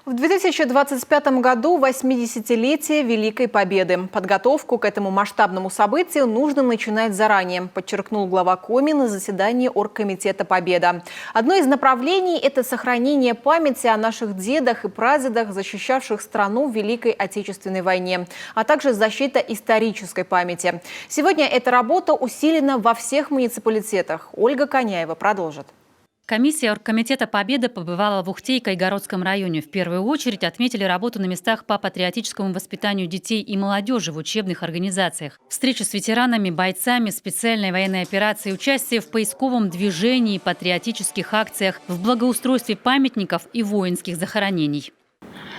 В 2025 году 80-летие Великой Победы. Подготовку к этому масштабному событию нужно начинать заранее, подчеркнул глава Коми на заседании Оргкомитета «Победа». Одно из направлений – это сохранение памяти о наших дедах и прадедах, защищавших страну в Великой Отечественной войне, а также защита исторической памяти. Сегодня эта работа усилена во всех муниципалитетах. Ольга Коняева продолжит. Комиссия Оргкомитета «Победа» побывала в Ухте и Кайгородском районе. В первую очередь отметили работу на местах по патриотическому воспитанию детей и молодежи в учебных организациях. Встречи с ветеранами, бойцами специальной военной операции, участие в поисковом движении, патриотических акциях, в благоустройстве памятников и воинских захоронений.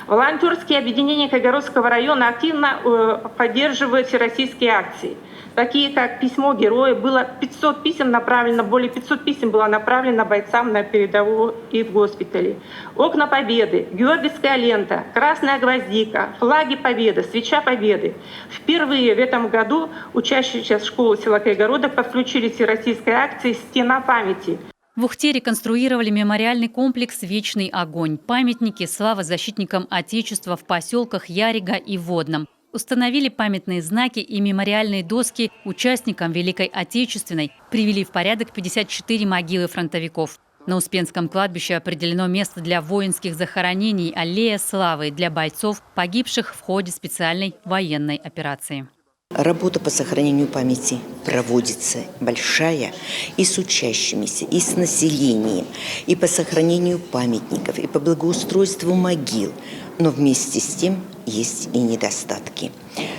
Волонтерские объединения Кайгородского района активно поддерживают всероссийские акции, такие как «Письмо героя». Было 500 писем направлено, более 500 писем было направлено бойцам на передовую и в госпитале. «Окна Победы», «Георгиевская лента», «Красная гвоздика», «Флаги Победы», «Свеча Победы». Впервые в этом году учащиеся школы села Кайгородок подключились к всероссийской акции «Стена памяти». В Ухте реконструировали мемориальный комплекс «Вечный огонь», памятники славы защитникам Отечества в поселках Ярига и Водном. Установили памятные знаки и мемориальные доски участникам Великой Отечественной, привели в порядок 54 могилы фронтовиков. На Успенском кладбище определено место для воинских захоронений, аллея славы для бойцов, погибших в ходе специальной военной операции. Работа по сохранению памяти проводится большая и с учащимися, и с населением, и по сохранению памятников, и по благоустройству могил. Но вместе с тем есть и недостатки.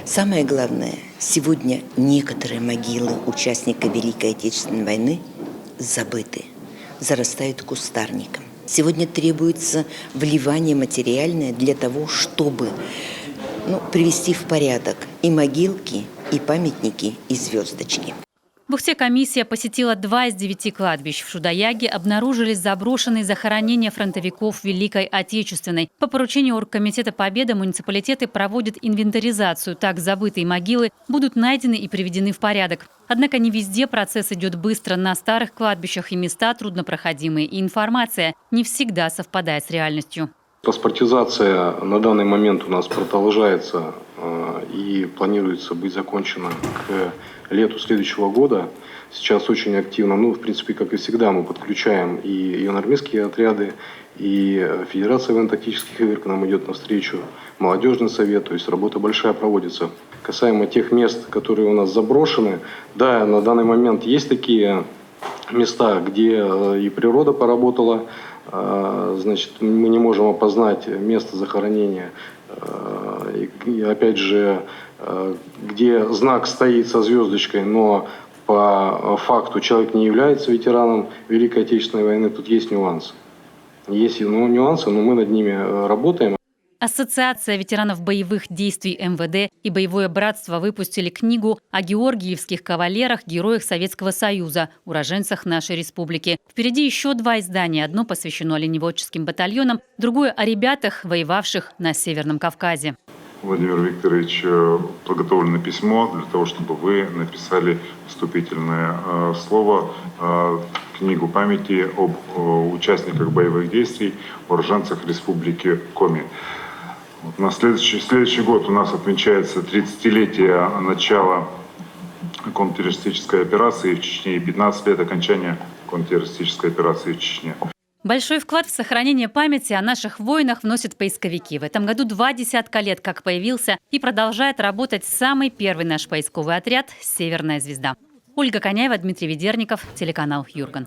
Самое главное, сегодня некоторые могилы участников Великой Отечественной войны забыты, зарастают кустарником. Сегодня требуется вливание материальное для того, чтобы привести в порядок и могилки, и памятники, и звездочки. В Ухте комиссия посетила 2 из 9 кладбищ. В Шудаяге обнаружились заброшенные захоронения фронтовиков Великой Отечественной. По поручению Оргкомитета «Победа» муниципалитеты проводят инвентаризацию. Так забытые могилы будут найдены и приведены в порядок. Однако не везде процесс идет быстро. На старых кладбищах и места труднопроходимые, и информация не всегда совпадает с реальностью. Паспортизация на данный момент у нас продолжается и планируется быть закончена к лету следующего года. Сейчас очень активно, в принципе, как и всегда, мы подключаем и юноармейские отряды, и Федерация военно-тактических игр к нам идет навстречу, молодежный совет, то есть работа большая проводится. Касаемо тех мест, которые у нас заброшены, да, на данный момент есть такие места, где и природа поработала. Значит, мы не можем опознать место захоронения. И опять же, где знак стоит со звездочкой, но по факту человек не является ветераном Великой Отечественной войны, тут есть нюансы. Есть нюансы, но мы над ними работаем. Ассоциация ветеранов боевых действий МВД и Боевое братство выпустили книгу о георгиевских кавалерах, героях Советского Союза, уроженцах нашей республики. Впереди еще 2 издания. Одно посвящено оленеводческим батальонам, другое о ребятах, воевавших на Северном Кавказе. Владимир Викторович, подготовлено письмо для того, чтобы вы написали вступительное слово, книгу памяти об участниках боевых действий, уроженцах Республики Коми. На следующий год у нас отмечается 30-летие начала контртеррористической операции в Чечне и 15 лет окончания контртеррористической операции в Чечне. Большой вклад в сохранение памяти о наших воинах вносят поисковики. В этом году 2 десятка лет как появился и продолжает работать самый первый наш поисковый отряд «Северная звезда». Ольга Коняева, Дмитрий Ведерников, телеканал Юрган.